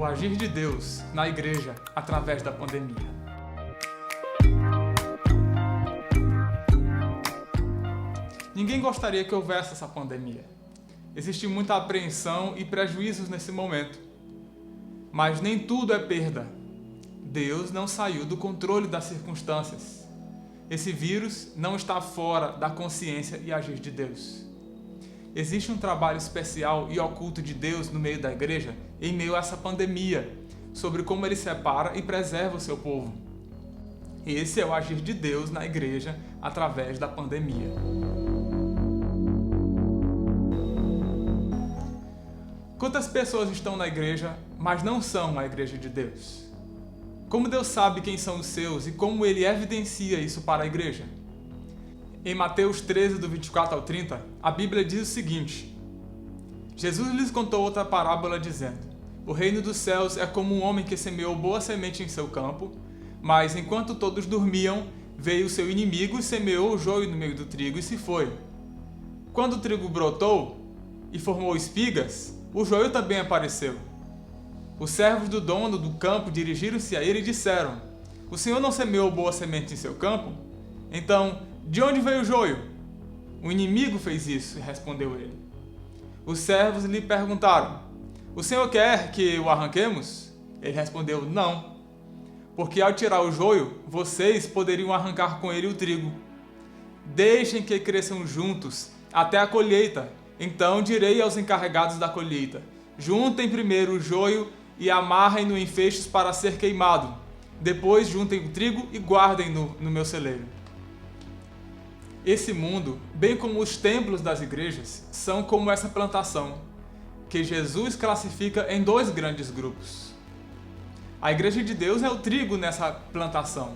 o agir de Deus na igreja através da pandemia. Ninguém gostaria que houvesse essa pandemia. Existe muita apreensão e prejuízos nesse momento. Mas nem tudo é perda. Deus não saiu do controle das circunstâncias. Esse vírus não está fora da consciência e agir de Deus. Existe um trabalho especial e oculto de Deus no meio da igreja, em meio a essa pandemia, sobre como Ele separa e preserva o seu povo. Esse é o agir de Deus na igreja através da pandemia. Quantas pessoas estão na igreja, mas não são a igreja de Deus? Como Deus sabe quem são os seus e como Ele evidencia isso para a igreja? Em Mateus 13, do 24 ao 30, a Bíblia diz o seguinte: Jesus lhes contou outra parábola dizendo: O reino dos céus é como um homem que semeou boa semente em seu campo, mas enquanto todos dormiam, veio o seu inimigo e semeou o joio no meio do trigo e se foi. Quando o trigo brotou e formou espigas, o joio também apareceu. Os servos do dono do campo dirigiram-se a ele e disseram: O senhor não semeou boa semente em seu campo? Então, de onde veio o joio? O inimigo fez isso, respondeu ele. Os servos lhe perguntaram: O senhor quer que o arranquemos? Ele respondeu: Não, porque ao tirar o joio, vocês poderiam arrancar com ele o trigo. Deixem que cresçam juntos até a colheita. Então direi aos encarregados da colheita: Juntem primeiro o joio e amarrem-no em feixes para ser queimado. Depois juntem o trigo e guardem-no no meu celeiro. Esse mundo, bem como os templos das igrejas, são como essa plantação, que Jesus classifica em dois grandes grupos. A igreja de Deus é o trigo nessa plantação.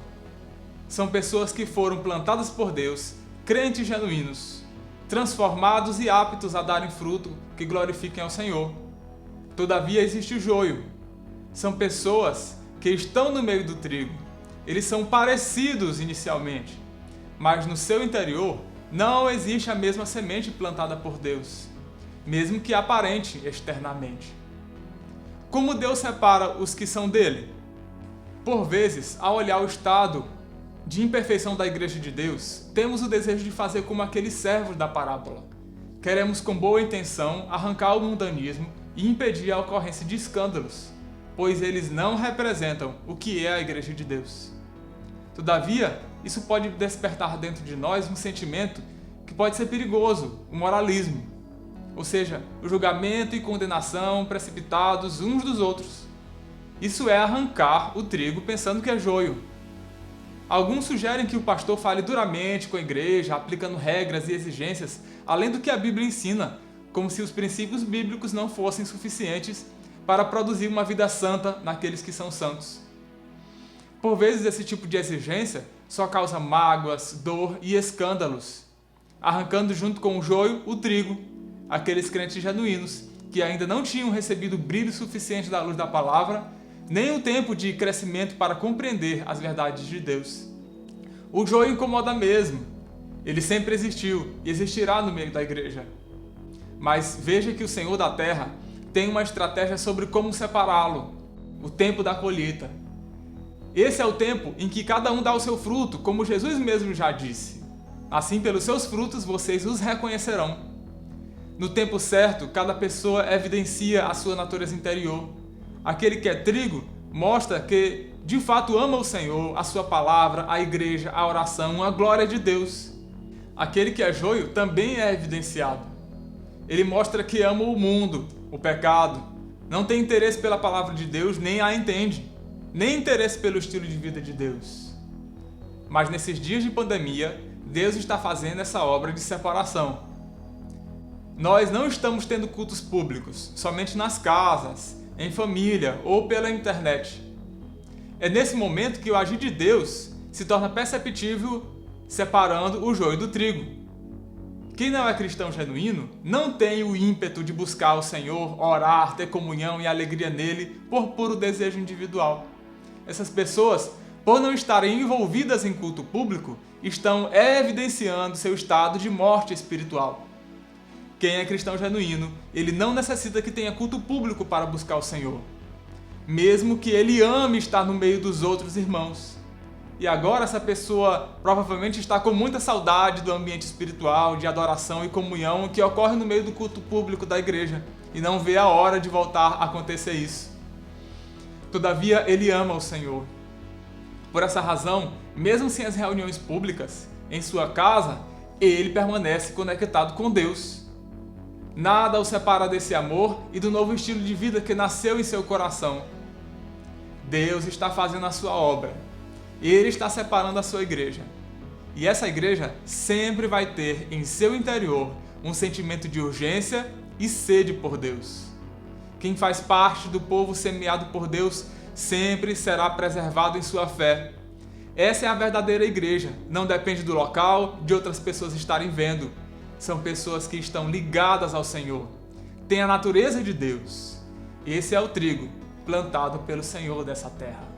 São pessoas que foram plantadas por Deus, crentes genuínos, transformados e aptos a darem fruto que glorifiquem ao Senhor. Todavia existe o joio. São pessoas que estão no meio do trigo. Eles são parecidos inicialmente, mas no seu interior não existe a mesma semente plantada por Deus, mesmo que aparente externamente. Como Deus separa os que são dele? Por vezes, ao olhar o estado de imperfeição da igreja de Deus, temos o desejo de fazer como aqueles servos da parábola. Queremos com boa intenção arrancar o mundanismo e impedir a ocorrência de escândalos, pois eles não representam o que é a igreja de Deus. Todavia, isso pode despertar dentro de nós um sentimento que pode ser perigoso, o moralismo, ou seja, o julgamento e condenação precipitados uns dos outros. Isso é arrancar o trigo pensando que é joio. Alguns sugerem que o pastor fale duramente com a igreja, aplicando regras e exigências além do que a Bíblia ensina, como se os princípios bíblicos não fossem suficientes para produzir uma vida santa naqueles que são santos. Por vezes esse tipo de exigência só causa mágoas, dor e escândalos, arrancando junto com o joio o trigo, aqueles crentes genuínos que ainda não tinham recebido o brilho suficiente da luz da palavra, nem o tempo de crescimento para compreender as verdades de Deus. O joio incomoda mesmo. Ele sempre existiu e existirá no meio da igreja. Mas veja que o Senhor da terra tem uma estratégia sobre como separá-lo. O tempo da colheita. Esse é o tempo em que cada um dá o seu fruto, como Jesus mesmo já disse. Assim, pelos seus frutos, vocês os reconhecerão. No tempo certo, cada pessoa evidencia a sua natureza interior. Aquele que é trigo mostra que, de fato, ama o Senhor, a sua palavra, a igreja, a oração, a glória de Deus. Aquele que é joio também é evidenciado. Ele mostra que ama o mundo, o pecado, não tem interesse pela palavra de Deus, nem a entende, nem interesse pelo estilo de vida de Deus. Mas nesses dias de pandemia, Deus está fazendo essa obra de separação. Nós não estamos tendo cultos públicos, somente nas casas, em família ou pela internet. É nesse momento que o agir de Deus se torna perceptível, separando o joio do trigo. Quem não é cristão genuíno não tem o ímpeto de buscar o Senhor, orar, ter comunhão e alegria nele por puro desejo individual. Essas pessoas, por não estarem envolvidas em culto público, estão evidenciando seu estado de morte espiritual. Quem é cristão genuíno, ele não necessita que tenha culto público para buscar o Senhor. mesmo que ele ame estar no meio dos outros irmãos. E agora essa pessoa provavelmente está com muita saudade do ambiente espiritual, de adoração e comunhão que ocorre no meio do culto público da igreja, e não vê a hora de voltar a acontecer isso. Todavia, ele ama o Senhor. Por essa razão, mesmo sem as reuniões públicas, em sua casa, ele permanece conectado com Deus. Nada o separa desse amor e do novo estilo de vida que nasceu em seu coração. Deus está fazendo a sua obra. Ele está separando a sua igreja. E essa igreja sempre vai ter em seu interior um sentimento de urgência e sede por Deus. Quem faz parte do povo semeado por Deus sempre será preservado em sua fé. Essa é a verdadeira igreja. Não depende do local, de outras pessoas estarem vendo. São pessoas que estão ligadas ao Senhor. Têm a natureza de Deus. Esse é o trigo plantado pelo Senhor dessa terra.